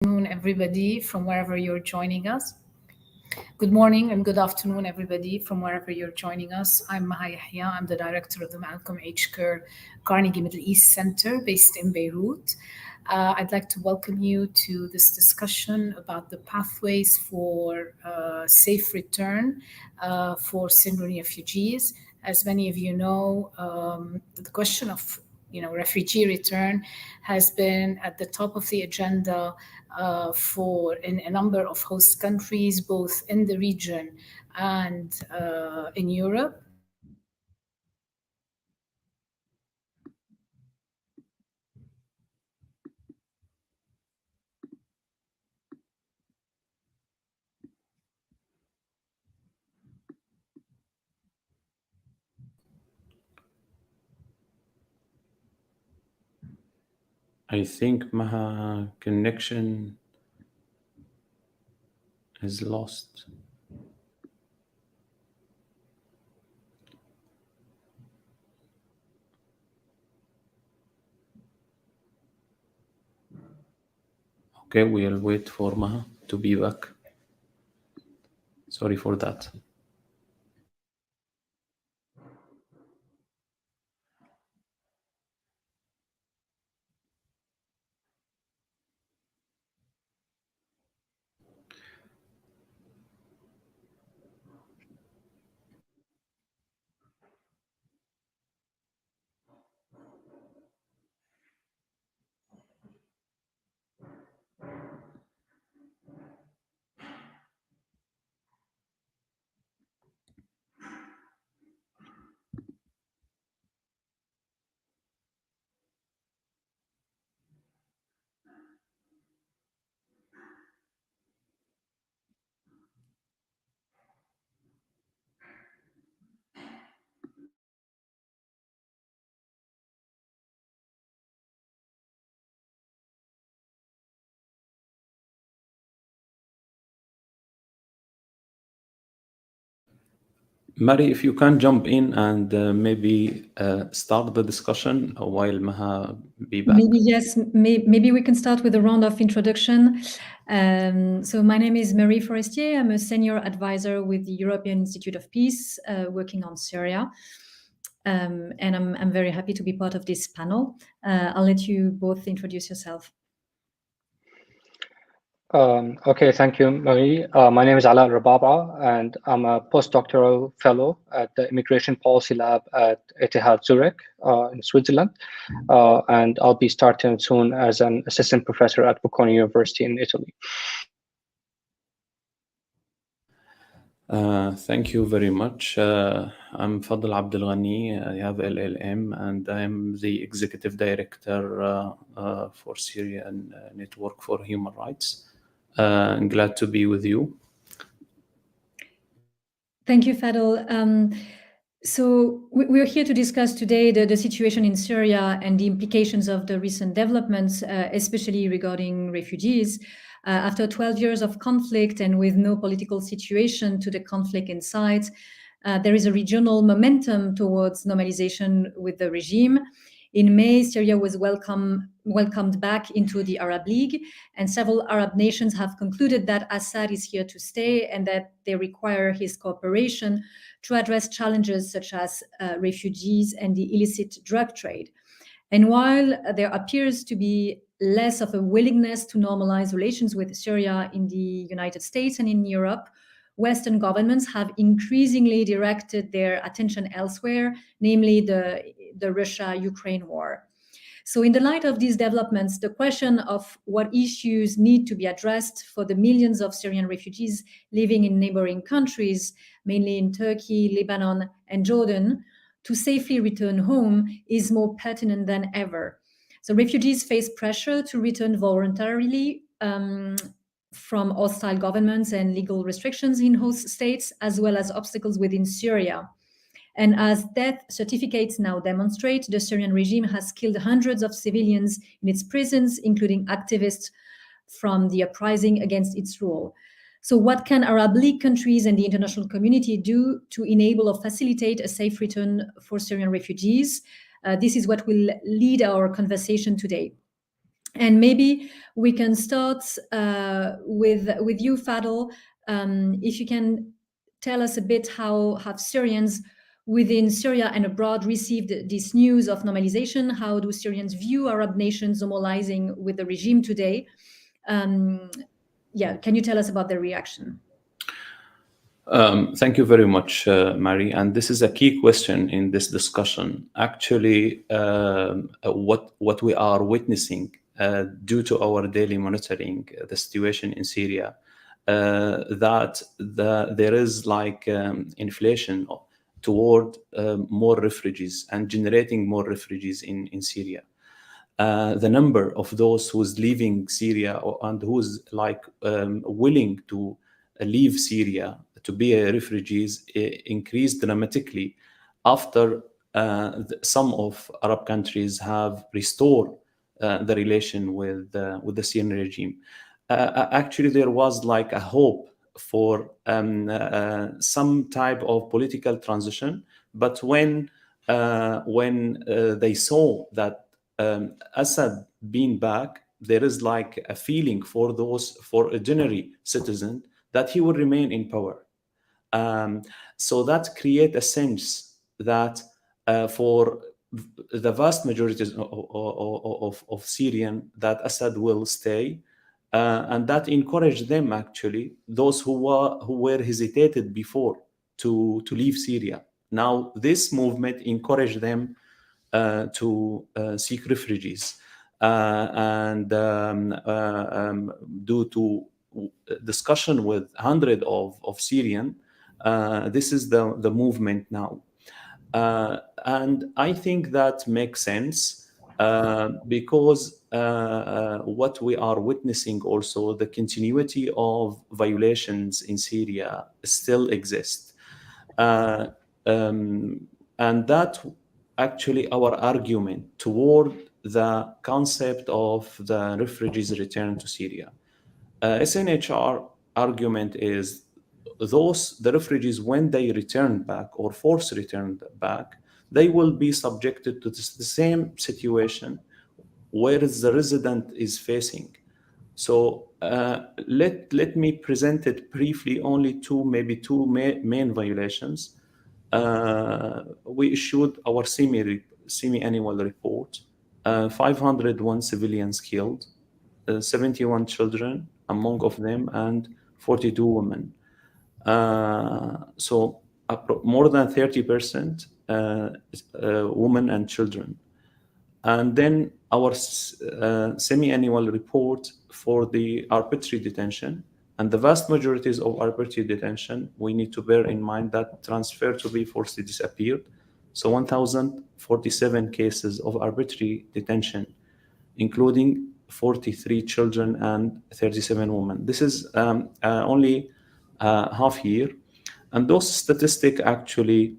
Everybody from wherever you're joining us. Good morning and good afternoon, everybody from wherever you're joining us. I'm Maha Yahya. I'm the director of the Malcolm H. Kerr Carnegie Middle East Center based in Beirut. I'd like to welcome you to this discussion about the pathways for safe return for Syrian refugees. As many of you know, the question of refugee return has been at the top of the agenda in a number of host countries, both in the region and in Europe. I think Maha connection is lost. Okay, we'll wait for Maha to be back. Sorry for that. Marie, if you can jump in and maybe start the discussion while Maha be back. Maybe we can start with a round of introduction. So my name is Marie Forestier. I'm a senior advisor with the European Institute of Peace, working on Syria. And I'm very happy to be part of this panel. I'll let you both introduce yourself. Okay, thank you, Marie. My name is Alrababa'h, and I'm a postdoctoral fellow at the Immigration Policy Lab at ETH Zurich in Switzerland. And I'll be starting soon as an assistant professor at Bocconi University in Italy. Thank you very much. I'm Fadel Abdul Ghany. I have LLM, and I'm the executive director for Syrian Network for Human Rights. I'm glad to be with you. Thank you, Fadel. So we're here to discuss today the situation in Syria and the implications of the recent developments, especially regarding refugees. After 12 years of conflict and with no political situation to the conflict in sight, there is a regional momentum towards normalization with the regime. In May, Syria was welcomed back into the Arab League, and several Arab nations have concluded that Assad is here to stay and that they require his cooperation to address challenges such as refugees and the illicit drug trade. And while there appears to be less of a willingness to normalize relations with Syria in the United States and in Europe, Western governments have increasingly directed their attention elsewhere, namely the Russia-Ukraine war. So in the light of these developments, the question of what issues need to be addressed for the millions of Syrian refugees living in neighboring countries, mainly in Turkey, Lebanon, and Jordan, to safely return home is more pertinent than ever. So refugees face pressure to return voluntarily from hostile governments and legal restrictions in host states, as well as obstacles within Syria. And as death certificates now demonstrate, the Syrian regime has killed hundreds of civilians in its prisons, including activists from the uprising against its rule. So what can Arab League countries and the international community do to enable or facilitate a safe return for Syrian refugees? This is what will lead our conversation today. And maybe we can start with you, Fadel. If you can tell us a bit how have Syrians within Syria and abroad received this news of normalization? How do Syrians view Arab nations normalizing with the regime today? Can you tell us about their reaction? Thank you very much, Marie. And this is a key question in this discussion. Actually, what we are witnessing due to our daily monitoring the situation in Syria, that there is like inflation toward more refugees and generating more refugees in Syria. The number of those who's leaving Syria and who's like willing to leave Syria to be refugees increased dramatically after some of Arab countries have restored the relation with the Syrian regime. Actually, there was like a hope for some type of political transition, but when they saw that Assad being back, there is like a feeling for for a ordinary citizen that he will remain in power. So that create a sense that for the vast majority of Syrian, that Assad will stay, and that encouraged them actually, those who were hesitated before to leave Syria. Now this movement encouraged them to seek refugees, and due to discussion with hundreds of Syrian, this is the movement now. And I think that makes sense because what we are witnessing also, the continuity of violations in Syria still exists. And that actually our argument toward the concept of the refugees return to Syria. SNHR argument is the refugees, when they return back or force returned back, they will be subjected to the same situation where the resident is facing. So let me present it briefly, only two main violations. We issued our semi-annual report, 501 civilians killed, 71 children among of them, and 42 women. So more than 30% women and children. And then our semi-annual report for the arbitrary detention, and the vast majorities of arbitrary detention, we need to bear in mind that transfer to be forcibly disappeared. So 1,047 cases of arbitrary detention, including 43 children and 37 women. This is only half year. And those statistics actually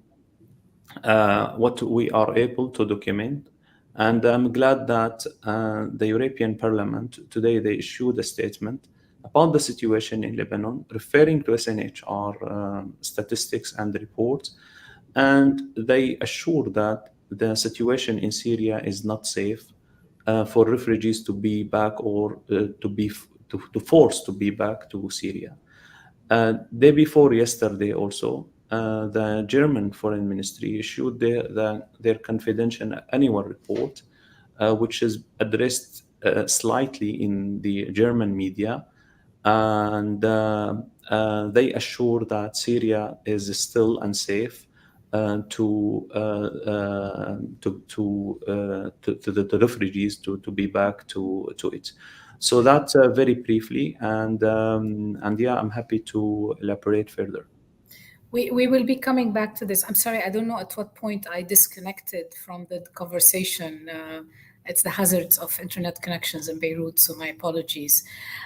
what we are able to document. And I'm glad that the European Parliament today, they issued a statement about the situation in Lebanon, referring to SNHR statistics and reports. And they assure that the situation in Syria is not safe for refugees to be back or to force to be back to Syria. Day before yesterday also, the German Foreign Ministry issued their confidential annual report, which is addressed slightly in the German media, and they assure that Syria is still unsafe to the refugees to be back to it. So that's very briefly, and yeah, I'm happy to elaborate further. We will be coming back to this. I'm sorry, I don't know at what point I disconnected from the conversation. It's the hazards of internet connections in Beirut, so my apologies.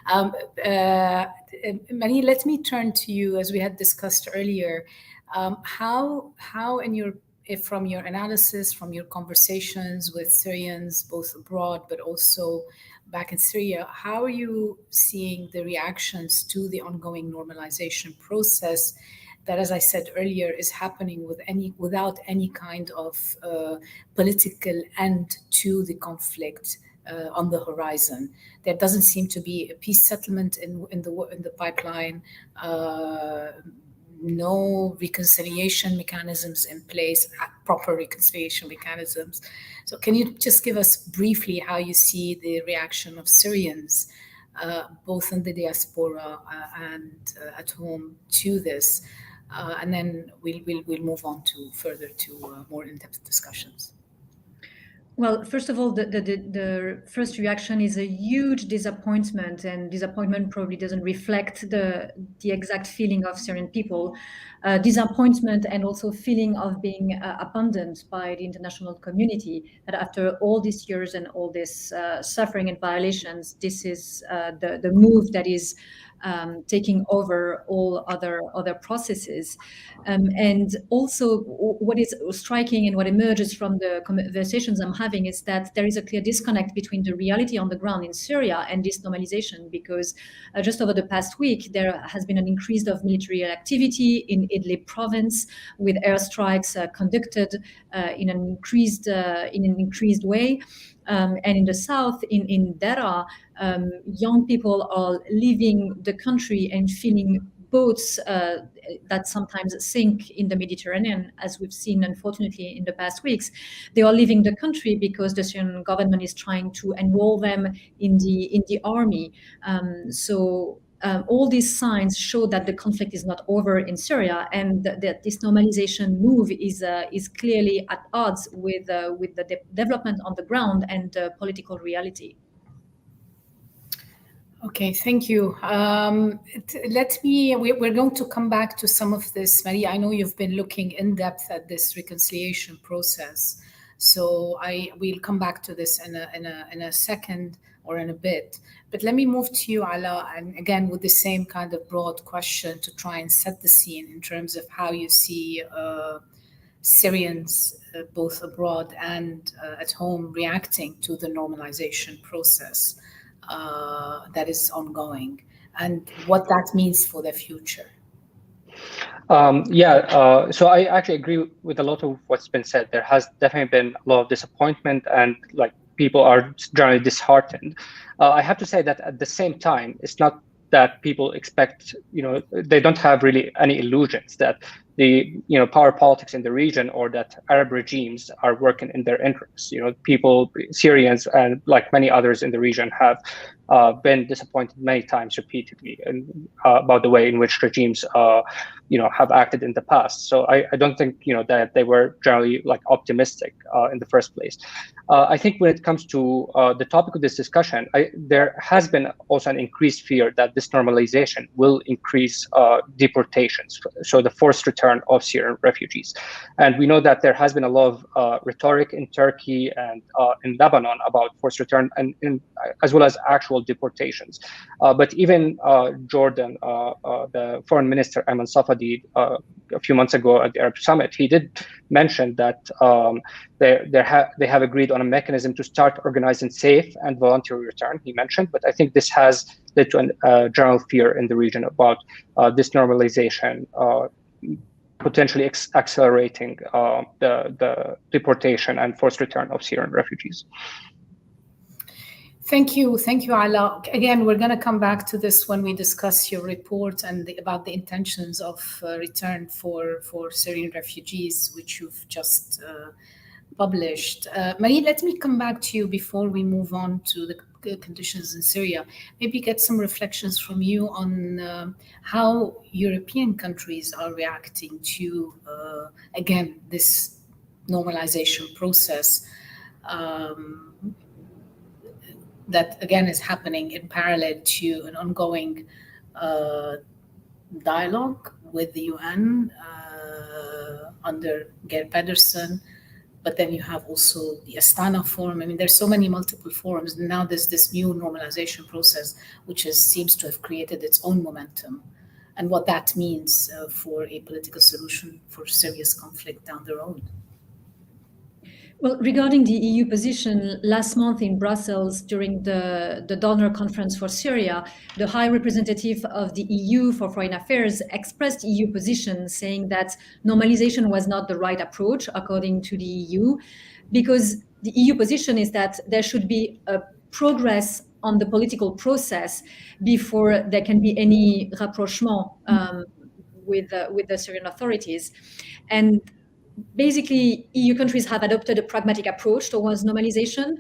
Marie, let me turn to you, as we had discussed earlier. How from your analysis, from your conversations with Syrians, both abroad but also back in Syria, how are you seeing the reactions to the ongoing normalization process that, as I said earlier, is happening without any kind of political end to the conflict? on the horizon. There doesn't seem to be a peace settlement in the pipeline. No reconciliation mechanisms in place, proper reconciliation mechanisms. So can you just give us briefly how you see the reaction of Syrians, both in the diaspora and at home, to this? And then we'll move on to further to more in-depth discussions. Well, first of all, the first reaction is a huge disappointment, and disappointment probably doesn't reflect the exact feeling of Syrian people. Disappointment and also feeling of being abandoned by the international community, that after all these years and all this suffering and violations, this is the move that is taking over all other processes. And also what is striking and what emerges from the conversations I'm having is that there is a clear disconnect between the reality on the ground in Syria and this normalization, because just over the past week, there has been an increase of military activity in Idlib province, with airstrikes conducted in an increased way. And in the south, in Daraa, young people are leaving the country and feeling boats that sometimes sink in the Mediterranean, as we've seen, unfortunately, in the past weeks. They are leaving the country because the Syrian government is trying to enroll them in the army. All these signs show that the conflict is not over in Syria, and that this normalization move is clearly at odds with the development on the ground and the political reality. Okay, thank you. We're going to come back to some of this. Marie, I know you've been looking in depth at this reconciliation process, so we'll come back to this in a second or in a bit. But let me move to you, Ala, and again with the same kind of broad question to try and set the scene in terms of how you see Syrians, both abroad and at home, reacting to the normalization process that is ongoing, and what that means for the future. So I actually agree with a lot of what's been said. There has definitely been a lot of disappointment, and people are generally disheartened. I have to say that at the same time, it's not that people expect, they don't have really any illusions that the power politics in the region or that Arab regimes are working in their interests. People, Syrians and like many others in the region, have been disappointed many times repeatedly about the way in which regimes have acted in the past. So I don't think that they were generally optimistic in the first place. I think when it comes to the topic of this discussion, there has been also an increased fear that this normalization will increase deportations, so the forced return of Syrian refugees. And we know that there has been a lot of rhetoric in Turkey and in Lebanon about forced return, and as well as actual deportations. But even Jordan, the foreign minister Ayman Safadi, a few months ago at the Arab Summit, he did mention that they have agreed on a mechanism to start organizing safe and voluntary return, he mentioned. But I think this has led to a general fear in the region about this normalization potentially accelerating the deportation and forced return of Syrian refugees. Thank you, Ala. Again, we're going to come back to this when we discuss your report and about the intentions of return for Syrian refugees, which you've just published. Marie, let me come back to you before we move on to the conditions in Syria. Maybe get some reflections from you on how European countries are reacting to, again, this normalization process that, again, is happening in parallel to an ongoing dialogue with the UN under Geir Pedersen. But then you have also the Astana Forum. I mean, there's so many multiple forums. And now there's this new normalization process, which seems to have created its own momentum, and what that means for a political solution for Syria's conflict down the road. Well, regarding the EU position, last month in Brussels, during the donor conference for Syria, the High Representative of the EU for Foreign Affairs expressed EU position, saying that normalization was not the right approach, according to the EU, because the EU position is that there should be a progress on the political process before there can be any rapprochement with the Syrian authorities. And basically, EU countries have adopted a pragmatic approach towards normalization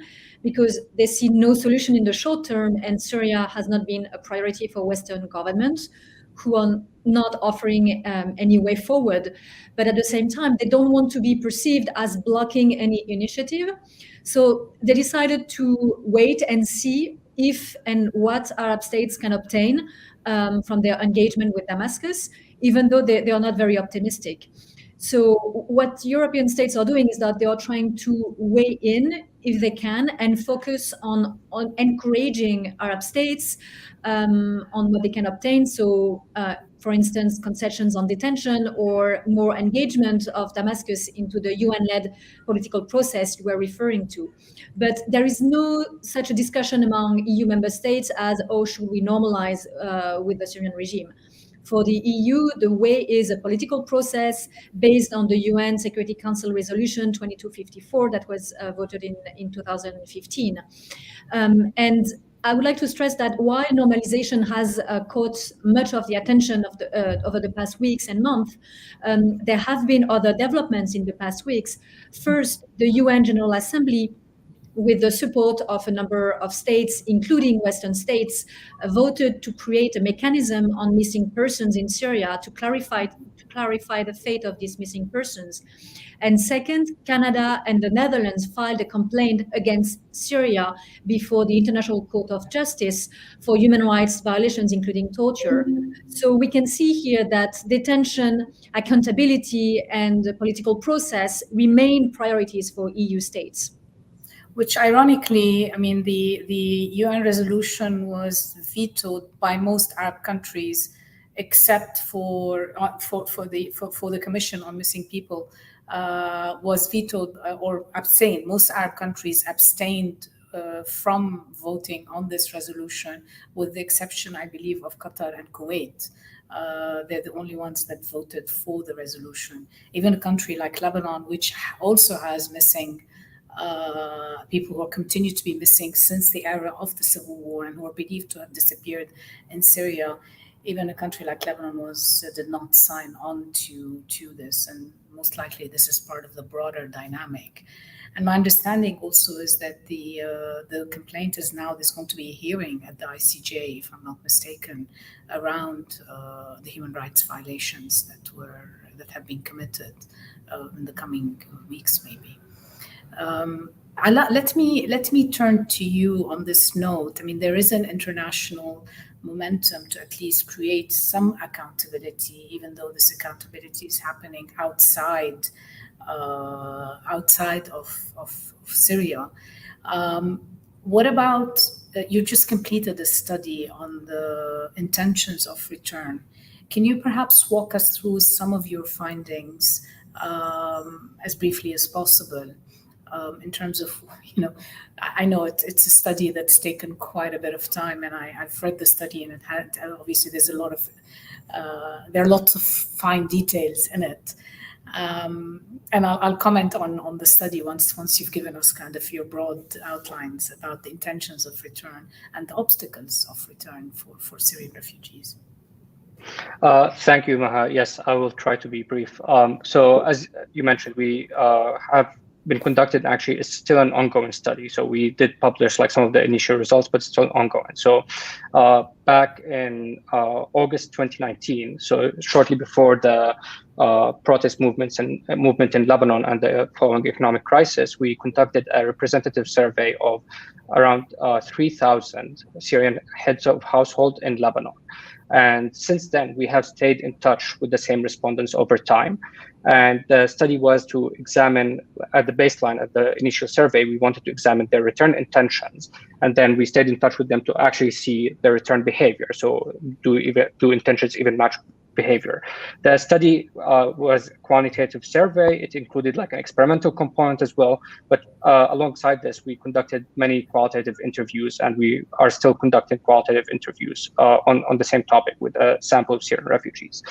because they see no solution in the short term, and Syria has not been a priority for Western governments who are not offering any way forward. But at the same time, they don't want to be perceived as blocking any initiative. So they decided to wait and see if and what Arab states can obtain from their engagement with Damascus, even though they are not very optimistic. So what European states are doing is that they are trying to weigh in, if they can, and focus on encouraging Arab states on what they can obtain. So, for instance, concessions on detention or more engagement of Damascus into the UN-led political process you were referring to. But there is no such a discussion among EU member states as, oh, should we normalize with the Syrian regime? For the EU, the way is a political process based on the UN Security Council Resolution 2254 that was voted in 2015. And I would like to stress that while normalization has caught much of the attention of over the past weeks and months, there have been other developments in the past weeks. First, the UN General Assembly, with the support of a number of states, including Western states, voted to create a mechanism on missing persons in Syria to clarify the fate of these missing persons. And second, Canada and the Netherlands filed a complaint against Syria before the International Court of Justice for human rights violations, including torture. So we can see here that detention, accountability, and the political process remain priorities for EU states. Which ironically, I mean, the UN resolution was vetoed by most Arab countries, except for the Commission on Missing People was vetoed or abstained. Most Arab countries abstained from voting on this resolution, with the exception, I believe, of Qatar and Kuwait. They're the only ones that voted for the resolution. Even a country like Lebanon, which also has missing people who continue to be missing since the era of the civil war and who are believed to have disappeared in Syria. Even a country like Lebanon did not sign on to this, and most likely this is part of the broader dynamic. And my understanding also is that the complaint is now there's going to be a hearing at the ICJ, if I'm not mistaken, around the human rights violations that have been committed in the coming weeks, maybe. Let me turn to you on this note. I mean, there is an international momentum to at least create some accountability, even though this accountability is happening outside of Syria. What about you just completed a study on the intentions of return? Can you perhaps walk us through some of your findings as briefly as possible? In terms of, I know it's a study that's taken quite a bit of time, and I've read the study, and it had obviously there's a lot of there are lots of fine details in it, and I'll comment on the study once you've given us kind of your broad outlines about the intentions of return and the obstacles of return for Syrian refugees. Thank you, Maha. Yes, I will try to be brief. So as you mentioned, we have been conducted. Actually, it's still an ongoing study. So we did publish like some of the initial results, but it's still ongoing. So back in August 2019, so shortly before the protest movement in Lebanon and the following economic crisis, we conducted a representative survey of around 3,000 Syrian heads of household in Lebanon. And since then, we have stayed in touch with the same respondents over time. And the study was to examine, at the baseline of the initial survey, we wanted to examine their return intentions. And then we stayed in touch with them to actually see their return behavior. So do intentions even match behavior? The study was a quantitative survey. It included like an experimental component as well. But alongside this, we conducted many qualitative interviews, and we are still conducting qualitative interviews on the same topic with a sample of Syrian refugees.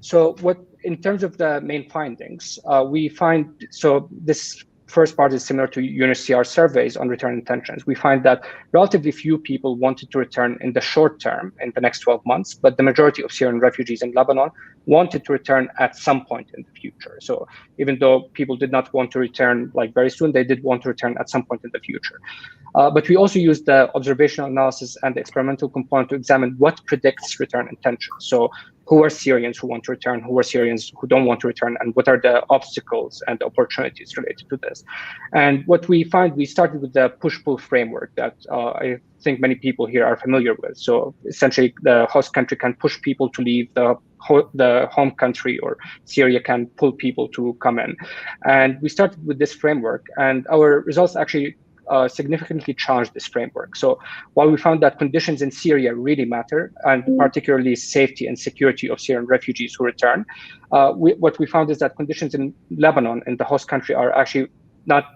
So in terms of the main findings, we find, so this first part is similar to UNHCR surveys on return intentions. We find that relatively few people wanted to return in the short term, in the next 12 months, but the majority of Syrian refugees in Lebanon wanted to return at some point in the future. So even though people did not want to return like very soon, they did want to return at some point in the future. But we also use the observational analysis and the experimental component to examine what predicts return intention. So who are Syrians who want to return, who are Syrians who don't want to return, and what are the obstacles and opportunities related to this. And what we find, we started with the push-pull framework that I think many people here are familiar with. So essentially, the host country can push people to leave the home country, or Syria can pull people to come in. And we started with this framework, and our results actually significantly challenged this framework. So while we found that conditions in Syria really matter, and particularly safety and security of Syrian refugees who return, what we found is that conditions in Lebanon, in the host country, are actually not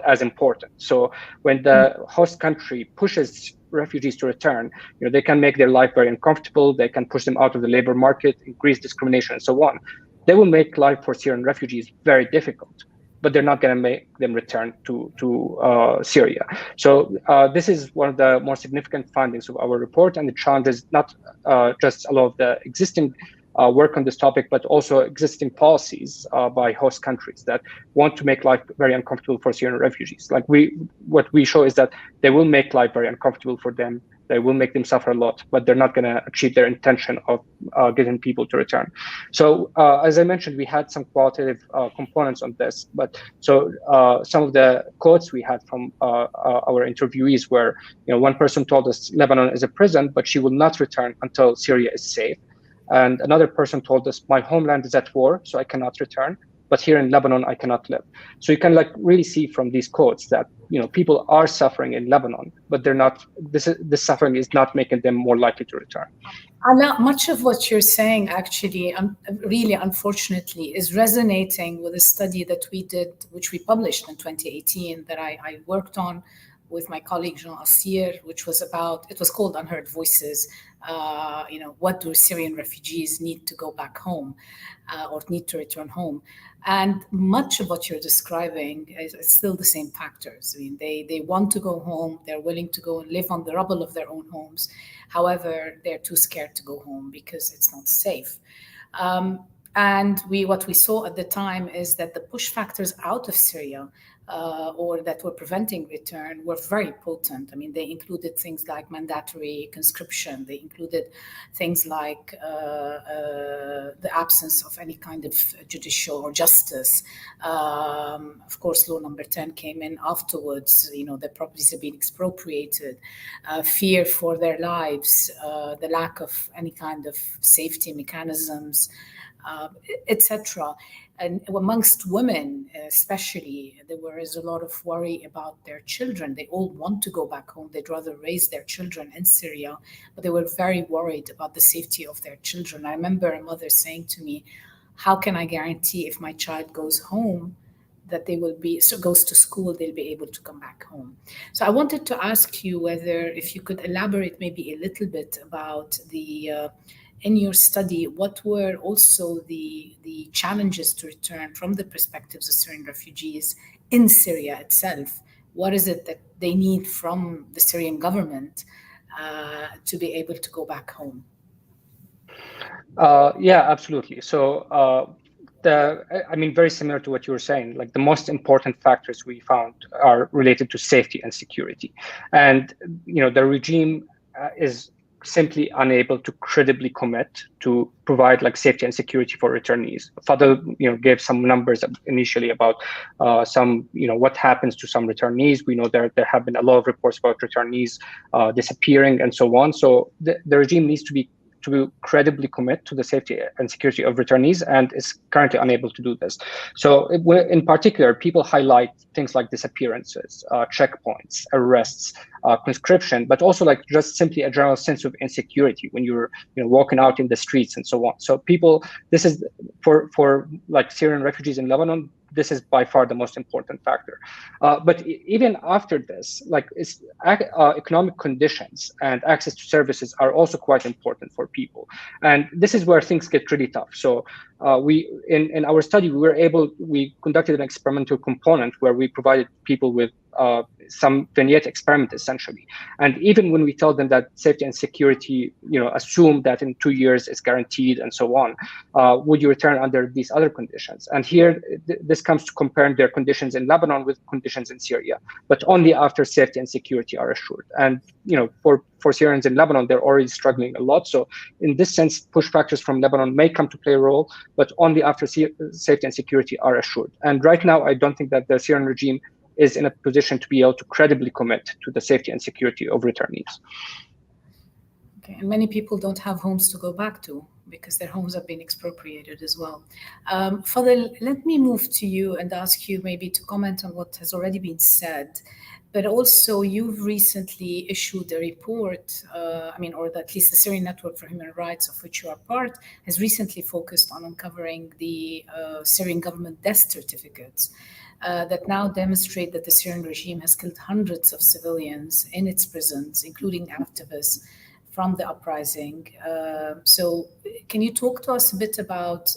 as important. So when the host country pushes refugees to return, they can make their life very uncomfortable, they can push them out of the labor market, increase discrimination, and so on. They will make life for Syrian refugees very difficult, but they're not going to make them return to Syria. So this is one of the more significant findings of our report, and it challenges not just a lot of the existing work on this topic, but also existing policies by host countries that want to make life very uncomfortable for Syrian refugees. Like what we show is that they will make life very uncomfortable for them. They will make them suffer a lot, but they're not going to achieve their intention of getting people to return. So as I mentioned, we had some qualitative components on this, but so some of the quotes we had from our interviewees were, one person told us Lebanon is a prison, but she will not return until Syria is safe. And another person told us, my homeland is at war, so I cannot return, but here in Lebanon, I cannot live. So you can really see from these quotes that, people are suffering in Lebanon, but they're not, this suffering is not making them more likely to return. Much of what you're saying actually, really unfortunately, is resonating with a study that we did, which we published in 2018, that I worked on with my colleague Jean Assir, which was it was called Unheard Voices. What do Syrian refugees need to go back home or need to return home? And much of what you're describing is still the same factors. I mean, they want to go home. They're willing to go and live on the rubble of their own homes. However, they're too scared to go home because it's not safe. And what we saw at the time is that the push factors out of Syria or that were preventing return were very potent. I mean, they included things like mandatory conscription. They included things like the absence of any kind of judicial or justice. Of course, law number 10 came in afterwards. Their properties have been expropriated, fear for their lives, the lack of any kind of safety mechanisms, etc. And amongst women, especially, there is a lot of worry about their children. They all want to go back home. They'd rather raise their children in Syria, but they were very worried about the safety of their children. I remember a mother saying to me, how can I guarantee if my child goes home that goes to school, they'll be able to come back home? So I wanted to ask you if you could elaborate maybe a little bit about in your study, what were also the challenges to return from the perspectives of Syrian refugees in Syria itself? What is it that they need from the Syrian government to be able to go back home? Yeah, absolutely. So very similar to what you were saying, like the most important factors we found are related to safety and security. And, the regime is simply unable to credibly commit to provide safety and security for returnees. Fadel, gave some numbers initially about what happens to some returnees. We know there have been a lot of reports about returnees disappearing and so on. So the regime needs to credibly commit to the safety and security of returnees, and is currently unable to do this. So in particular, people highlight things like disappearances, checkpoints, arrests, conscription, but also like just simply a general sense of insecurity when you're walking out in the streets and so on. So people, this is for like Syrian refugees in Lebanon, this is by far the most important factor. But even after this, like economic conditions and access to services are also quite important for people. And this is where things get really tough. So we in our study, we conducted an experimental component where we provided people with some vignette experiment essentially. And even when we tell them that safety and security, assume that in 2 years is guaranteed and so on, would you return under these other conditions? And here, this comes to comparing their conditions in Lebanon with conditions in Syria, but only after safety and security are assured. And for Syrians in Lebanon, they're already struggling a lot. So in this sense, push factors from Lebanon may come to play a role, but only after safety and security are assured. And right now, I don't think that the Syrian regime is in a position to be able to credibly commit to the safety and security of returnees. Okay, and many people don't have homes to go back to because their homes have been expropriated as well. Fadel, let me move to you and ask you maybe to comment on what has already been said, but also you've recently issued a report, or at least the Syrian Network for Human Rights, of which you are part, has recently focused on uncovering the Syrian government death certificates that now demonstrate that the Syrian regime has killed hundreds of civilians in its prisons, including activists from the uprising. So can you talk to us a bit about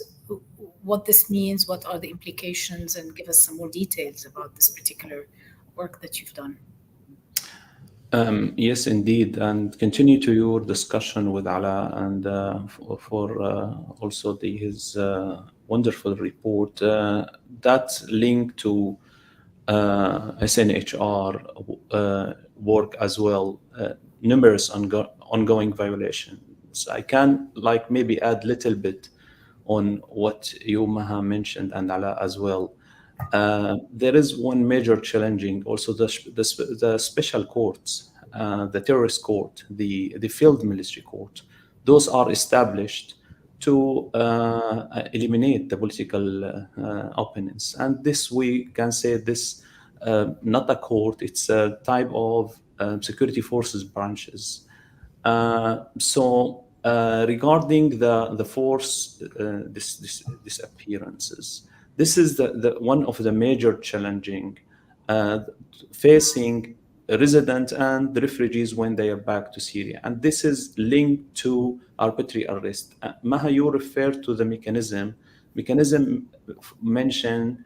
what this means, what are the implications, and give us some more details about this particular work that you've done? Yes, indeed, and continue to your discussion with Ala and for also his wonderful report. That link to SNHR work as well, numerous ongoing violations. I can maybe add a little bit on what you, Maha, mentioned and Ala as well. There is one major challenging also the special courts, the terrorist court, the field military court. Those are established to eliminate the political opponents. And this, we can say this, not a court, it's a type of security forces branches. So regarding the force disappearances, this is the one of the major challenging facing residents and refugees when they are back to Syria. And this is linked to arbitrary arrest. Maha, you refer to the mechanism mentioned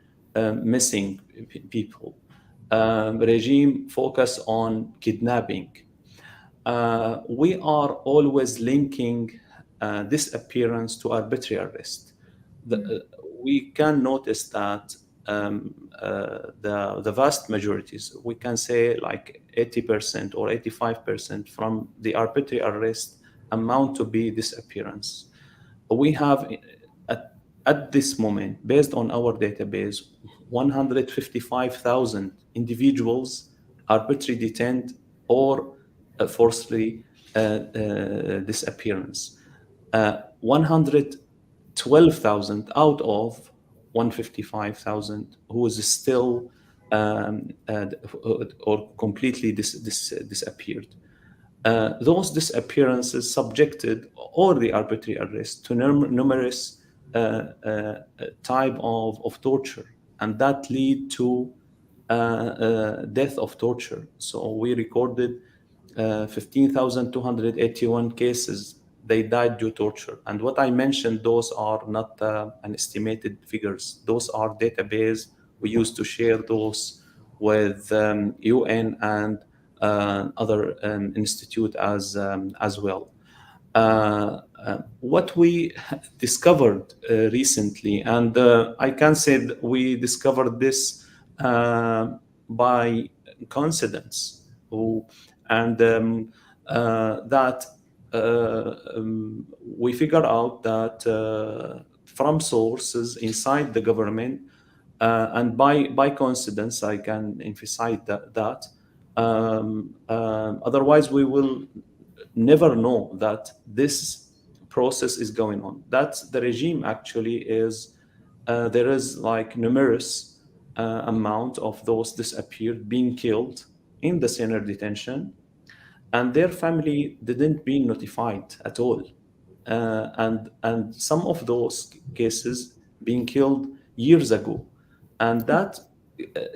missing people. Regime focus on kidnapping. We are always linking disappearance to arbitrary arrest. We can notice that the vast majorities, we can say 80% or 85% from the arbitrary arrest amount to be disappearance. We have at this moment, based on our database, 155,000 individuals arbitrarily detained or forcibly disappearance. 112,000 out of 155,000 who is still or completely disappeared. Those disappearances subjected all the arbitrary arrest to numerous type of torture, and that lead to death of torture. So we recorded 15,281 cases. They died due to torture. And what I mentioned, those are not an estimated figures. Those are database. We used to share those with UN and other institute as well. What we discovered recently, and I can say that we discovered this by coincidence, and that we figured out that from sources inside the government, and by coincidence, I can emphasize that otherwise we will never know that this process is going on. That the regime actually is, there is numerous amount of those disappeared, being killed in the Syrian detention, and their family didn't be notified at all. And some of those cases being killed years ago. And that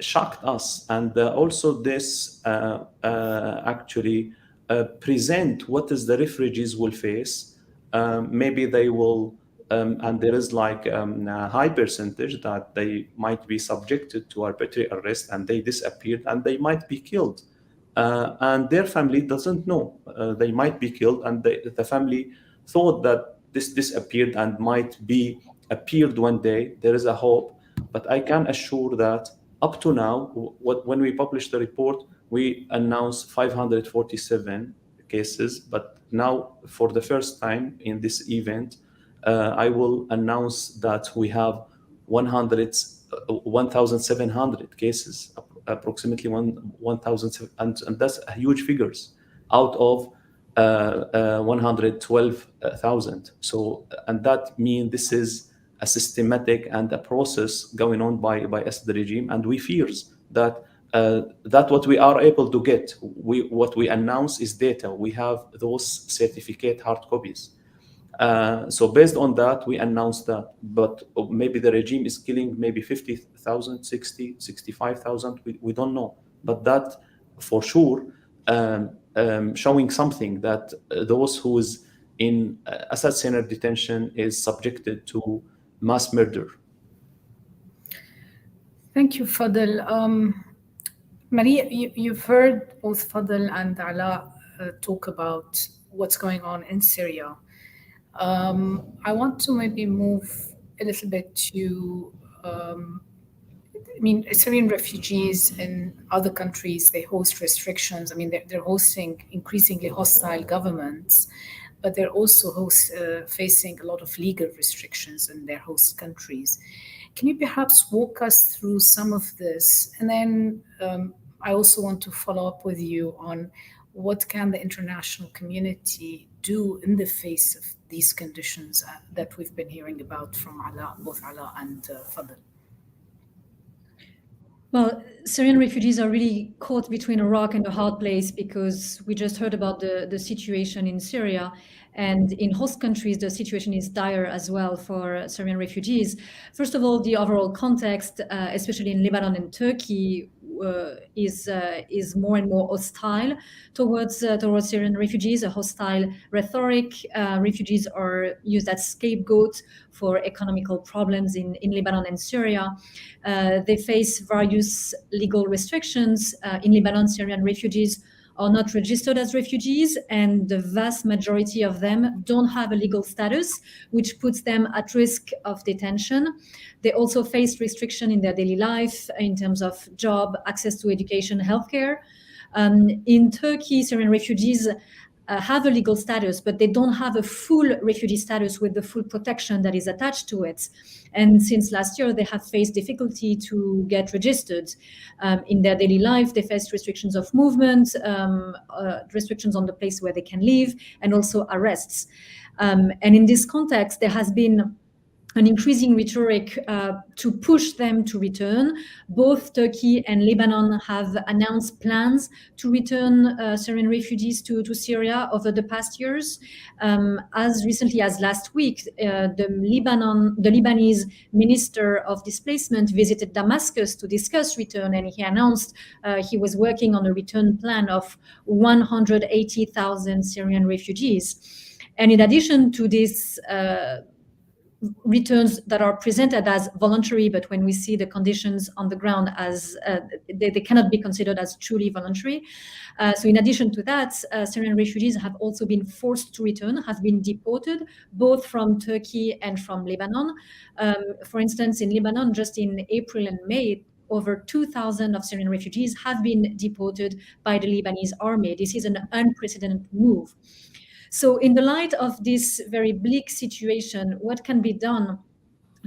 shocked us. And also this actually present what is the refugees will face. Maybe they will, and there is like a high percentage that they might be subjected to arbitrary arrest and they disappeared and they might be killed. And their family doesn't know. They might be killed, and the family thought that this disappeared and might be appeared one day. There is a hope, but I can assure that up to now, when we published the report, we announced 547 cases. But now, for the first time in this event, I will announce that we have 1,700 cases, approximately 1,000, and that's huge figures out of 112,000. So, and that means this is a systematic and a process going on by Assad regime, and we fears that that what we are able to get, what we announce is data. We have those certificate hard copies. So based on that, we announced that, but maybe the regime is killing maybe 50,000, 60, 65,000. We don't know, but that for sure showing something that those who is in Assad center detention is subjected to mass murder. Thank you, Fadel. Marie, you've heard both Fadel and Ala talk about what's going on in Syria. I want to maybe move a little bit to, Syrian refugees in other countries, they host restrictions. They're hosting increasingly hostile governments, but they're also facing a lot of legal restrictions in their host countries. Can you perhaps walk us through some of this? And then I also want to follow up with you on what can the international community do in the face of these conditions that we've been hearing about from both Ala and Fadel? Well, Syrian refugees are really caught between a rock and a hard place, because we just heard about the situation in Syria, and in host countries, the situation is dire as well for Syrian refugees. First of all, the overall context, especially in Lebanon and Turkey, is more and more hostile towards Syrian refugees, a hostile rhetoric. Refugees are used as scapegoats for economical problems in Lebanon and Syria. They face various legal restrictions. In Lebanon, Syrian refugees are not registered as refugees, and the vast majority of them don't have a legal status, which puts them at risk of detention. They also face restriction in their daily life in terms of job, access to education, healthcare. In Turkey, Syrian refugees have a legal status, but they don't have a full refugee status with the full protection that is attached to it. And since last year, they have faced difficulty to get registered. In their daily life, they face restrictions of movement, restrictions on the place where they can live, and also arrests. And in this context, there has been an increasing rhetoric to push them to return. Both Turkey and Lebanon have announced plans to return Syrian refugees to Syria over the past years. As recently as last week, the Lebanese Minister of Displacement visited Damascus to discuss return, and he announced he was working on a return plan of 180,000 Syrian refugees. And in addition to this, returns that are presented as voluntary, but when we see the conditions on the ground as they cannot be considered as truly voluntary. So in addition to that, Syrian refugees have also been forced to return, have been deported, both from Turkey and from Lebanon. For instance, in Lebanon, just in April and May, over 2,000 of Syrian refugees have been deported by the Lebanese army. This is an unprecedented move. So in the light of this very bleak situation, what can be done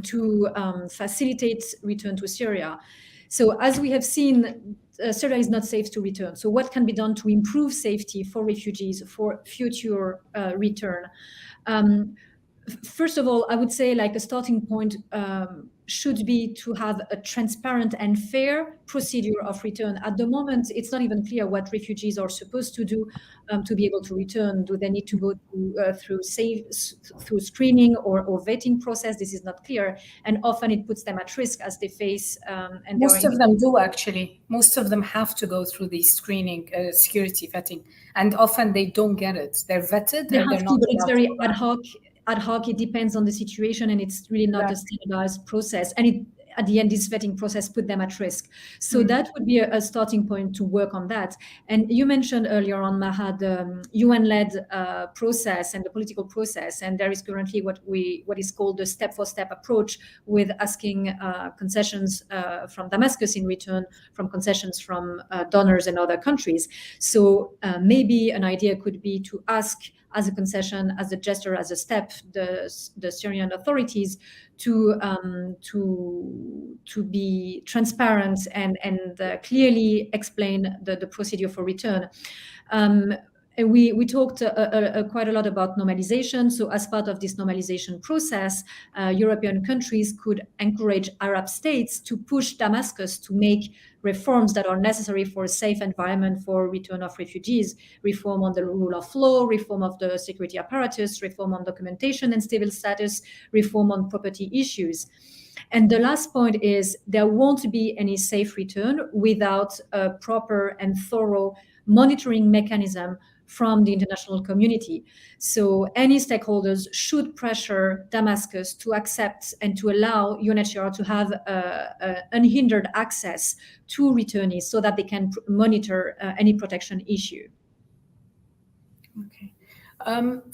to facilitate return to Syria? So as we have seen, Syria is not safe to return. So what can be done to improve safety for refugees for future return? First of all, I would say, like a starting point, should be to have a transparent and fair procedure of return. At the moment, it's not even clear what refugees are supposed to do to be able to return. Do they need to go through screening or vetting process? This is not clear, and often it puts them at risk as they face. And most of them do, actually. Most of them have to go through the screening, security vetting, and often they don't get it. They're vetted. They're not. But it's very ad hoc. It depends on the situation, and it's really not a standardized process. And at the end, this vetting process put them at risk. So that would be a starting point to work on that. And you mentioned earlier on, Maha, the UN-led process and the political process. And there is currently what is called the step-for-step approach, with asking concessions from Damascus in return from concessions from donors and other countries. So maybe an idea could be to ask, as a concession, as a gesture, as a step, the Syrian authorities to be transparent and clearly explain the procedure for return. And we talked quite a lot about normalization. So as part of this normalization process, European countries could encourage Arab states to push Damascus to make reforms that are necessary for a safe environment for return of refugees, reform on the rule of law, reform of the security apparatus, reform on documentation and civil status, reform on property issues. And the last point is there won't be any safe return without a proper and thorough monitoring mechanism from the international community. So any stakeholders should pressure Damascus to accept and to allow UNHCR to have unhindered access to returnees so that they can monitor any protection issue. Okay.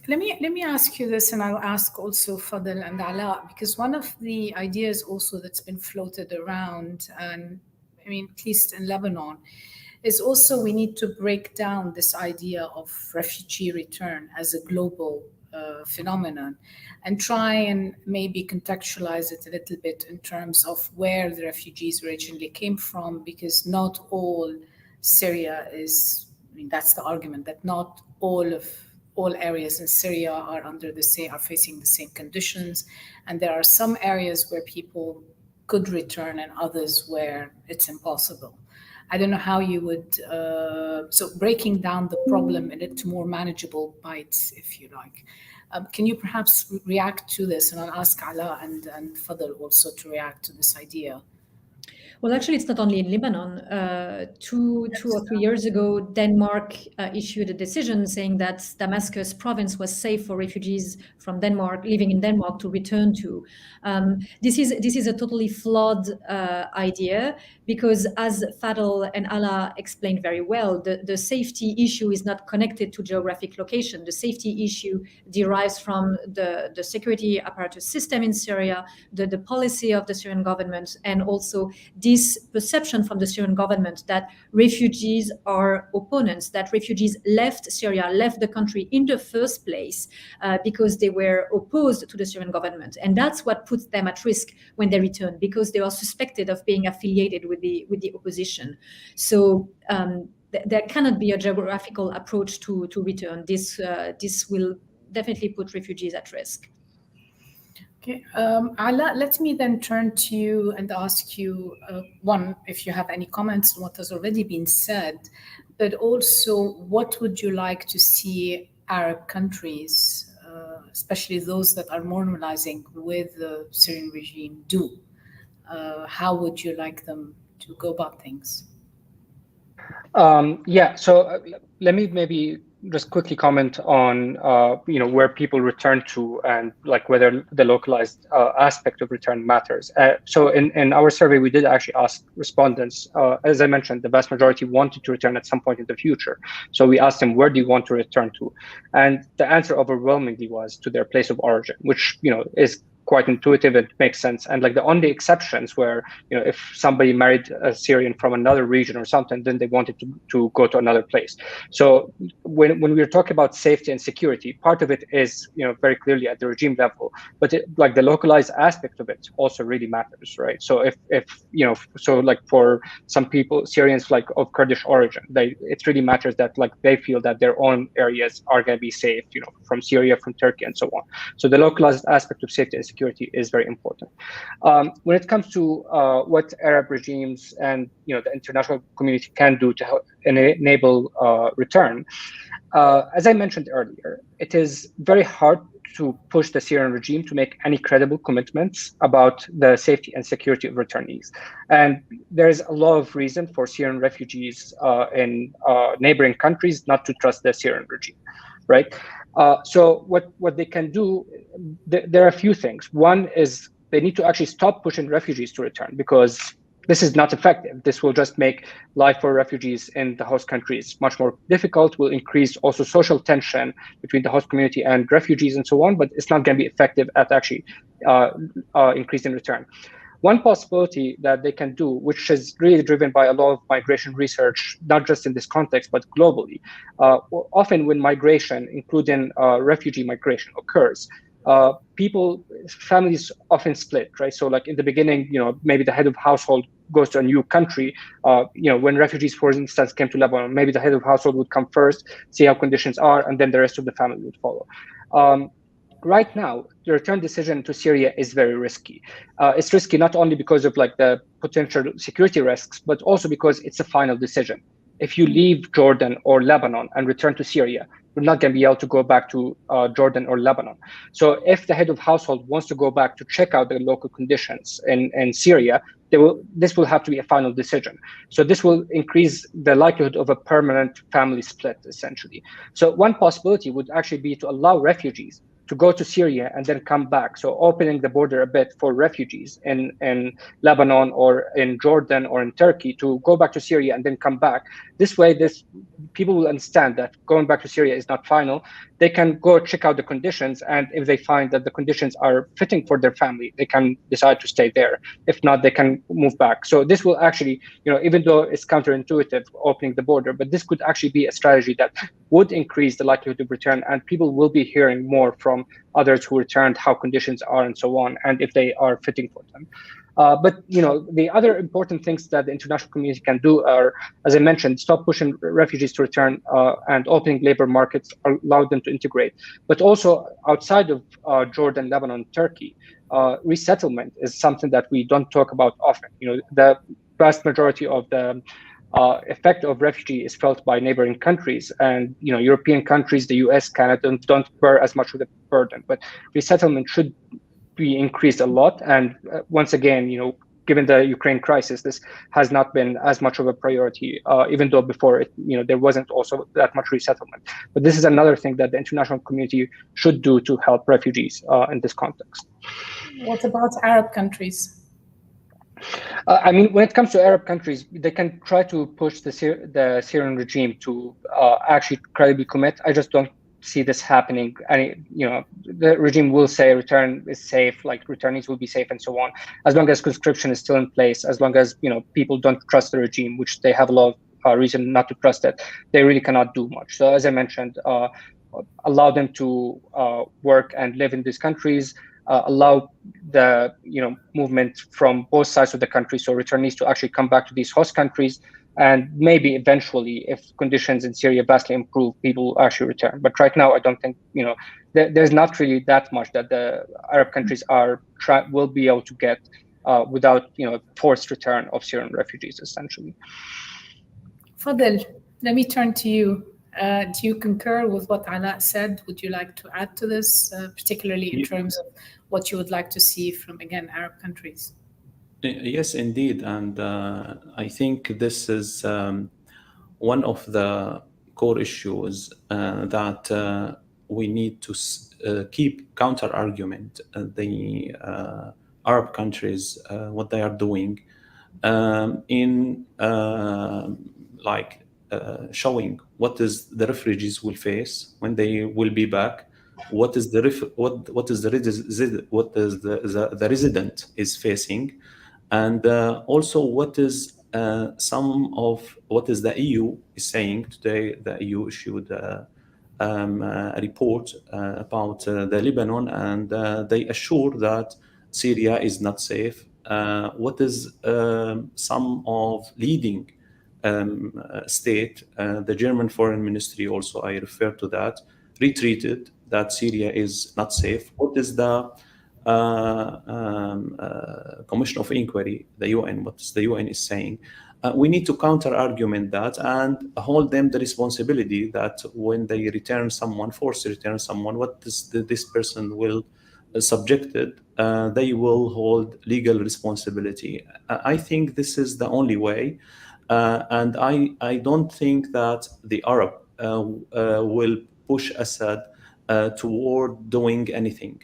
Let me ask you this, and I'll ask also Fadel and Ala, because one of the ideas also that's been floated around, and I mean, at least in Lebanon, is also we need to break down this idea of refugee return as a global phenomenon and try and maybe contextualize it a little bit in terms of where the refugees originally came from, because not all Syria is, I mean, that's the argument, that not all areas in Syria are facing the same conditions. And there are some areas where people could return and others where it's impossible. I don't know how you would, so breaking down the problem into more manageable bites, if you like. Can you perhaps react to this? And I'll ask Ala and Fadel also to react to this idea. Well, actually, it's not only in Lebanon. Two or 3 years ago, Denmark issued a decision saying that Damascus province was safe for refugees from Denmark, living in Denmark, to return to. This is a totally flawed idea, because as Fadel and Ala explained very well, the safety issue is not connected to geographic location. The safety issue derives from the security apparatus system in Syria, the policy of the Syrian government, and also this perception from the Syrian government that refugees are opponents, that refugees left Syria, left the country in the first place because they were opposed to the Syrian government. And that's what puts them at risk when they return, because they are suspected of being affiliated with the opposition. So there cannot be a geographical approach to return. This will definitely put refugees at risk. Okay, Ala, let me then turn to you and ask you, one, if you have any comments on what has already been said, but also what would you like to see Arab countries, especially those that are normalizing with the Syrian regime, do? How would you like them to go about things? So let me maybe just quickly comment on where people return to and like whether the localized aspect of return matters. So in our survey, we did actually ask respondents. As I mentioned, the vast majority wanted to return at some point in the future. So we asked them, where do you want to return to? And the answer overwhelmingly was to their place of origin, which is quite intuitive. It makes sense. And like the only exceptions were, if somebody married a Syrian from another region or something, then they wanted to go to another place. So when we were talking about safety and security, part of it is, very clearly at the regime level, but like the localized aspect of it also really matters, right? So if so like for some people, Syrians like of Kurdish origin, it really matters that like they feel that their own areas are going to be safe, from Syria, from Turkey, and so on. So the localized aspect of safety and security is very important. When it comes to what Arab regimes and the international community can do to help enable return, as I mentioned earlier, it is very hard to push the Syrian regime to make any credible commitments about the safety and security of returnees. And there's a lot of reason for Syrian refugees in neighboring countries not to trust the Syrian regime, right? So what they can do, there are a few things. One is they need to actually stop pushing refugees to return, because this is not effective. This will just make life for refugees in the host countries much more difficult, will increase also social tension between the host community and refugees and so on, but it's not going to be effective at actually increasing return. One possibility that they can do, which is really driven by a lot of migration research, not just in this context, but globally, often when migration, including refugee migration, occurs, families often split, right? So like in the beginning, maybe the head of household goes to a new country. When refugees, for instance, came to Lebanon, maybe the head of household would come first, see how conditions are, and then the rest of the family would follow. Right now, the return decision to Syria is very risky. It's risky not only because of like the potential security risks, but also because it's a final decision. If you leave Jordan or Lebanon and return to Syria, you're not going to be able to go back to Jordan or Lebanon. So if the head of household wants to go back to check out the local conditions in Syria, this will have to be a final decision. So this will increase the likelihood of a permanent family split, essentially. So one possibility would actually be to allow refugees to go to Syria and then come back. So opening the border a bit for refugees in Lebanon or in Jordan or in Turkey to go back to Syria and then come back. This way, people will understand that going back to Syria is not final. They can go check out the conditions, and if they find that the conditions are fitting for their family, they can decide to stay there. If not, they can move back. So this will actually, even though it's counterintuitive opening the border, but this could actually be a strategy that would increase the likelihood of return, and people will be hearing more from others who returned how conditions are and so on, and if they are fitting for them. But the other important things that the international community can do are, as I mentioned, stop pushing refugees to return and opening labor markets, allow them to integrate. But also outside of Jordan, Lebanon, Turkey, resettlement is something that we don't talk about often. The vast majority of the effect of refugee is felt by neighboring countries, and European countries, the US, Canada don't bear as much of the burden. But resettlement should be increased a lot, and once again, given the Ukraine crisis, this has not been as much of a priority, even though before it, there wasn't also that much resettlement. But this is another thing that the international community should do to help refugees in this context. What about Arab countries? When it comes to Arab countries, they can try to push the Syrian regime to actually credibly commit. I just don't see this happening. The regime will say return is safe, like returnees will be safe and so on, as long as conscription is still in place, as long as people don't trust the regime, which they have a lot of reason not to trust it. They really cannot do much. So as I mentioned, allow them to work and live in these countries, allow the movement from both sides of the country, so returnees to actually come back to these host countries, and maybe eventually, if conditions in Syria vastly improve, people will actually return. But right now, I don't think there's not really that much that the Arab countries will be able to get without forced return of Syrian refugees, essentially. Fadel, let me turn to you. Do you concur with what Ala said? Would you like to add to this, particularly in terms of what you would like to see from, again, Arab countries? Yes, indeed. And I think this is one of the core issues that we need to keep counter-argument the Arab countries, what they are doing in showing what is the refugees will face when they will be back, what is the resident is facing, and also what is what is the EU is saying today. The EU issued a report about the Lebanon, and they assure that Syria is not safe. What is some of leading state, the German foreign ministry also, I refer to that, retreated that Syria is not safe. What is the Commission of Inquiry, the UN, what the UN is saying, we need to counter-argument that and hold them the responsibility that when they return someone, force to return someone, what this person will subjected, they will hold legal responsibility. I think this is the only way, and I don't think that the Arab will push Assad toward doing anything.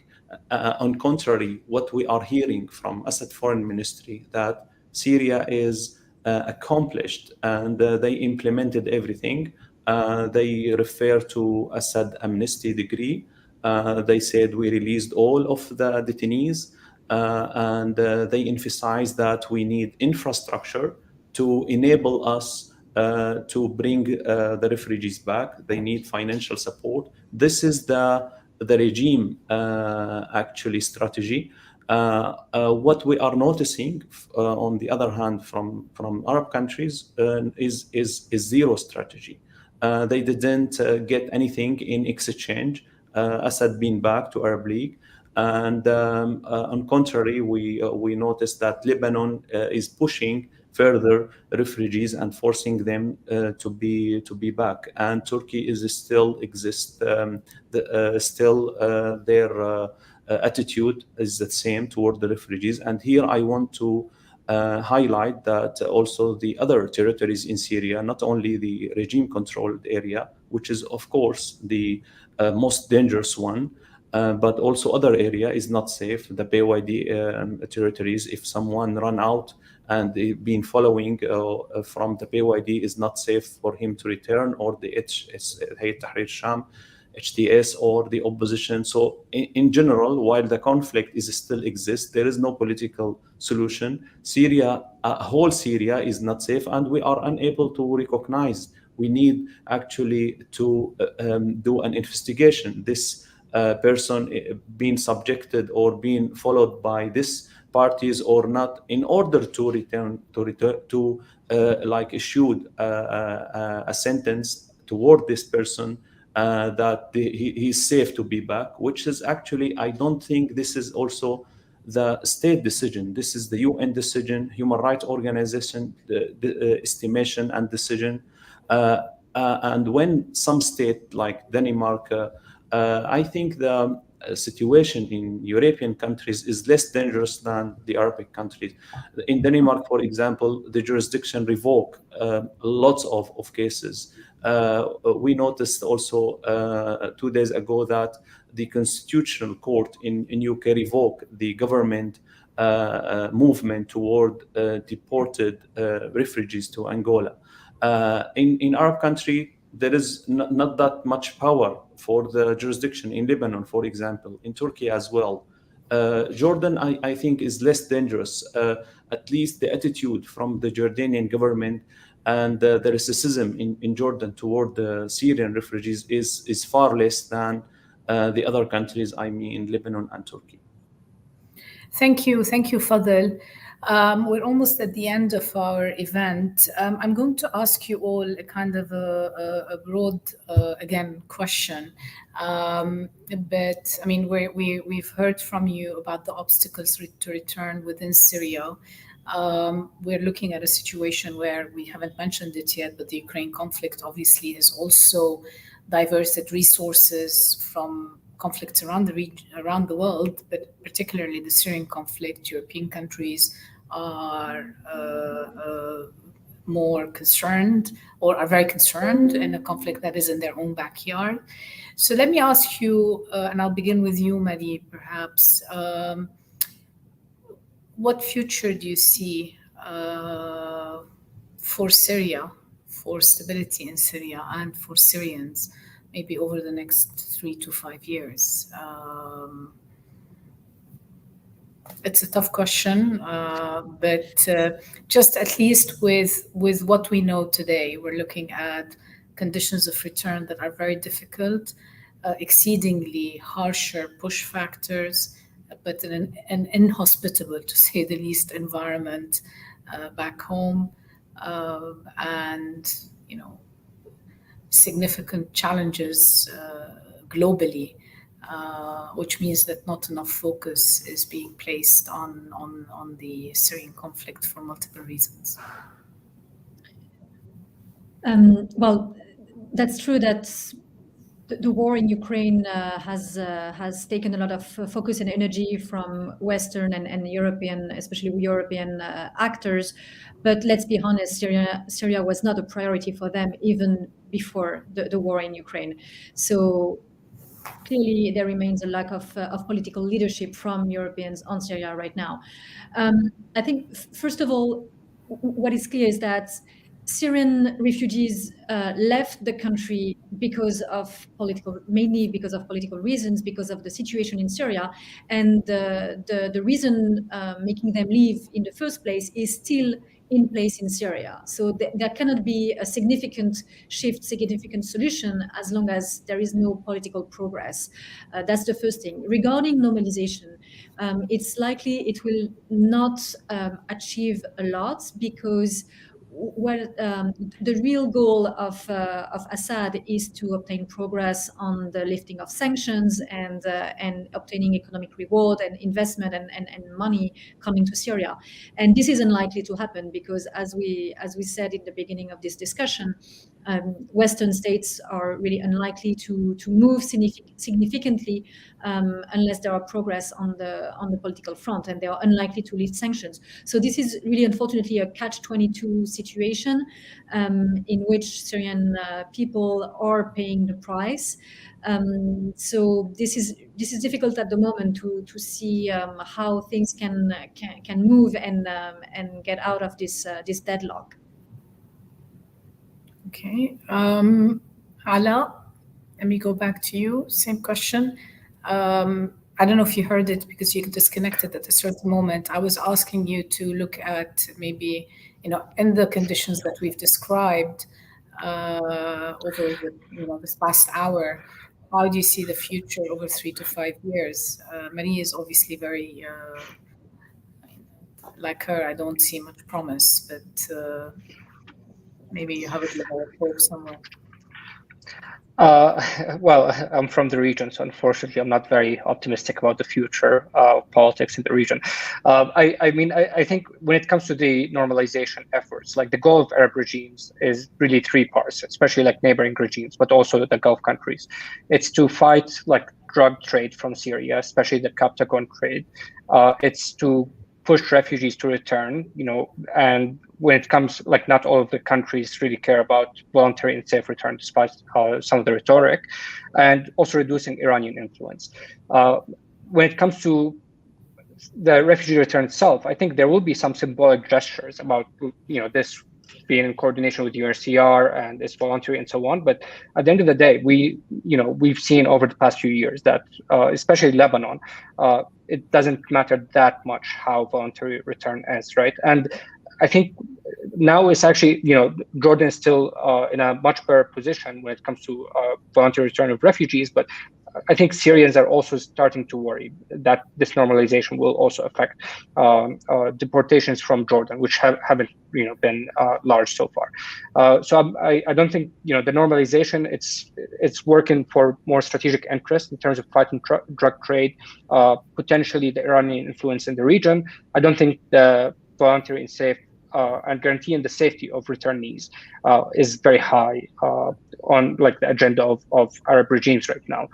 On contrary, what we are hearing from Assad Foreign Ministry that Syria is accomplished and they implemented everything. They refer to Assad amnesty decree. They said we released all of the detainees, and they emphasized that we need infrastructure to enable us to bring the refugees back. They need financial support. This is the regime actually strategy. What we are noticing, on the other hand, from Arab countries is zero strategy. They didn't get anything in exchange. Assad being back to Arab League, and on contrary, we noticed that Lebanon is pushing further refugees and forcing them to be back, and Turkey is still exists. Their attitude is the same toward the refugees. And here I want to highlight that also the other territories in Syria, not only the regime-controlled area, which is of course the most dangerous one, but also other area is not safe. The PYD territories, if someone run out and they've been following from the PYD, is not safe for him to return, or the Hayat Tahrir Sham, HTS, or the opposition. So in general, while the conflict is still exists, there is no political solution. Syria, whole Syria is not safe, and we are unable to recognize. We need actually to do an investigation. This person being subjected or being followed by this parties or not, in order to return to like issued a sentence toward this person that he's safe to be back, which is actually, I don't think this is also the state decision. This is the UN decision, human rights organization the estimation and decision. And when some state like Denmark, I think the situation in European countries is less dangerous than the Arabic countries. In Denmark, for example, the jurisdiction revoke lots of cases. We noticed also 2 days ago that the Constitutional Court in UK revoked the government movement toward deported refugees to Angola. In Arab country, there is not that much power for the jurisdiction in Lebanon, for example, in Turkey as well. Jordan, I think, is less dangerous. At least the attitude from the Jordanian government and the racism in Jordan toward the Syrian refugees is far less than the other countries, I mean, Lebanon and Turkey. Thank you, Fadel. We're almost at the end of our event. I'm going to ask you all a kind of a broad, again, question. But I mean, we've heard from you about the obstacles to return within Syria. We're looking at a situation where we haven't mentioned it yet, but the Ukraine conflict obviously has also diverted resources from conflicts around the world, but particularly the Syrian conflict. European countries are more concerned, or are very concerned, in a conflict that is in their own backyard. So let me ask you, and I'll begin with you, Marie, perhaps. What future do you see for Syria, for stability in Syria, and for Syrians, maybe over the next 3 to 5 years? It's a tough question, but just at least with what we know today, we're looking at conditions of return that are very difficult, exceedingly harsher push factors, but an inhospitable, to say the least, environment back home, and significant challenges globally which means that not enough focus is being placed on the Syrian conflict for multiple reasons. Well, that's true that the war in Ukraine has taken a lot of focus and energy from Western and European, especially European actors. But let's be honest, Syria was not a priority for them even before the war in Ukraine. So clearly there remains a lack of political leadership from Europeans on Syria right now. I think, first of all, what is clear is that Syrian refugees left the country mainly because of political reasons, because of the situation in Syria. And the reason making them leave in the first place is still in place in Syria. So there cannot be a significant shift, significant solution as long as there is no political progress. That's the first thing. Regarding normalization, it's likely it will not achieve a lot because the real goal of Assad is to obtain progress on the lifting of sanctions and obtaining economic reward and investment and money coming to Syria. And this is unlikely to happen because, as we said in the beginning of this discussion, Western states are really unlikely to move significantly unless there are progress on the political front, and they are unlikely to lift sanctions. So this is really, unfortunately, a catch-22 situation in which Syrian people are paying the price. So this is difficult at the moment to see how things can move and get out of this deadlock. Okay, Ala, let me go back to you. Same question. I don't know if you heard it because you disconnected at a certain moment. I was asking you to look at maybe, in the conditions that we've described over this past hour, how do you see the future over 3 to 5 years? Marie is obviously very, like her, I don't see much promise, but maybe you have a little hope somewhere. Well, I'm from the region, so unfortunately, I'm not very optimistic about the future of politics in the region. I think when it comes to the normalization efforts, like the goal of Arab regimes is really three parts, especially like neighboring regimes, but also the Gulf countries. It's to fight like drug trade from Syria, especially the Captagon trade. It's to push refugees to return, and when it comes, like, not all of the countries really care about voluntary and safe return, despite some of the rhetoric, and also reducing Iranian influence. When it comes to the refugee return itself, I think there will be some symbolic gestures about, this being in coordination with UNHCR and it's voluntary and so on. But at the end of the day, we've seen over the past few years that, especially Lebanon, it doesn't matter that much how voluntary return is, right? And I think now it's actually, Jordan is still in a much better position when it comes to voluntary return of refugees, but I think Syrians are also starting to worry that this normalization will also affect deportations from Jordan, which haven't been large so far. So I don't think the normalization it's working for more strategic interests in terms of fighting drug trade, potentially the Iranian influence in the region. I don't think the voluntary and safe and guaranteeing the safety of returnees is very high on the agenda of Arab regimes right now.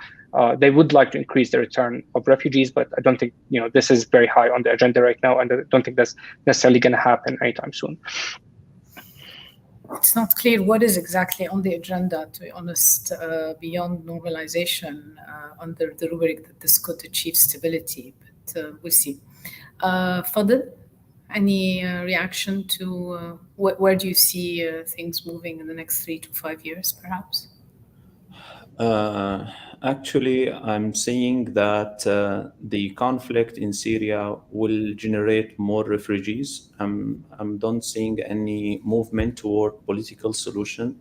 They would like to increase the return of refugees, but I don't think this is very high on the agenda right now, and I don't think that's necessarily going to happen anytime soon. It's not clear what is exactly on the agenda, to be honest, beyond normalization under the rubric that this could achieve stability, but we'll see. Fadel, any reaction to where do you see things moving in the next 3 to 5 years, perhaps? Actually, I'm seeing that the conflict in Syria will generate more refugees. I'm not seeing any movement toward political solution.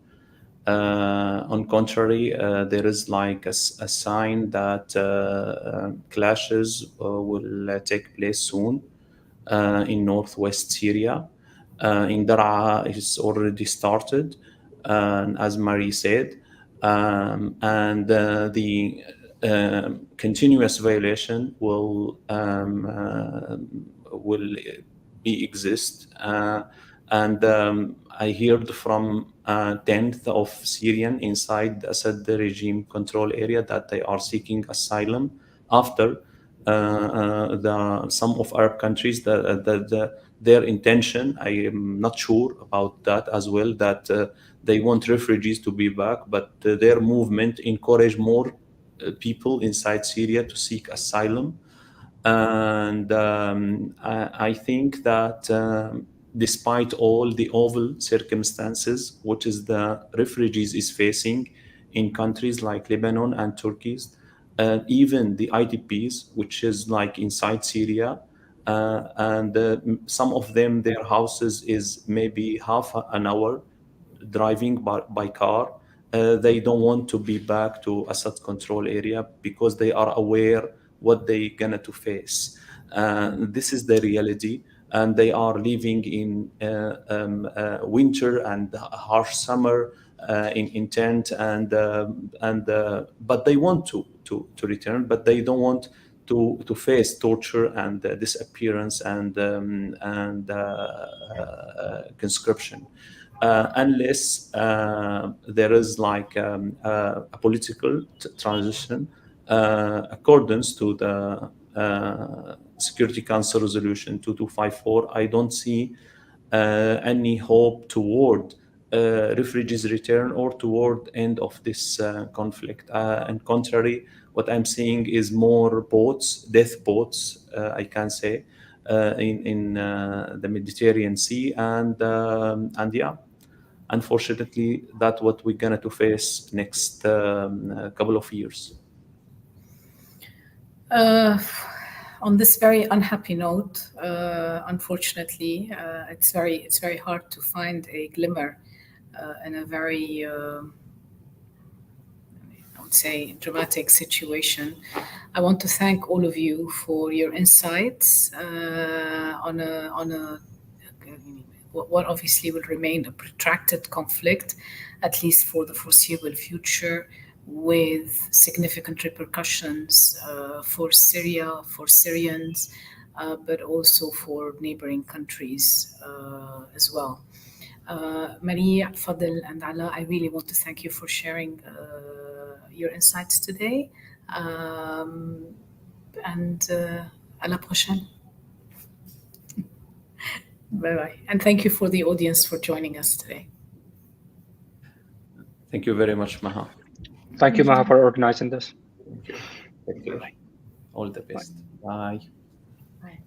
On contrary, there is like a sign that clashes will take place soon in northwest Syria. In Daraa, it's already started, as Marie said. And the continuous violation will exist. And I heard from 10th of Syrian inside the Assad regime control area that they are seeking asylum after some of Arab countries. Their intention, I am not sure about that as well, that they want refugees to be back, but their movement encourage more people inside Syria to seek asylum. And I think that despite all the awful circumstances which is the refugees is facing in countries like Lebanon and Turkey, even the IDPs, which is like inside Syria, and some of them, their houses is maybe half an hour driving by car. They don't want to be back to Assad control area because they are aware what they gonna to face. This is the reality, and they are living in winter and harsh summer in tent, but they want to return, but they don't want to face torture and disappearance and conscription. Unless there is like a political transition accordance to the Security Council Resolution 2254, I don't see any hope toward refugees return or toward end of this conflict. And contrary, what I'm seeing is more boats, death boats, I can say, in the Mediterranean Sea, and yeah. Unfortunately, that's what we're going to face next couple of years. On this very unhappy note, unfortunately, it's very hard to find a glimmer in a very, I would say, dramatic situation. I want to thank all of you for your insights on what obviously will remain a protracted conflict, at least for the foreseeable future, with significant repercussions for Syria, for Syrians, but also for neighboring countries as well. Marie, Fadel, and Ala, I really want to thank you for sharing your insights today. And à la prochaine. Bye-bye. And thank you for the audience for joining us today. Thank you very much, Maha. Thank you, Maha, for organizing this. Thank you. All the best. Bye.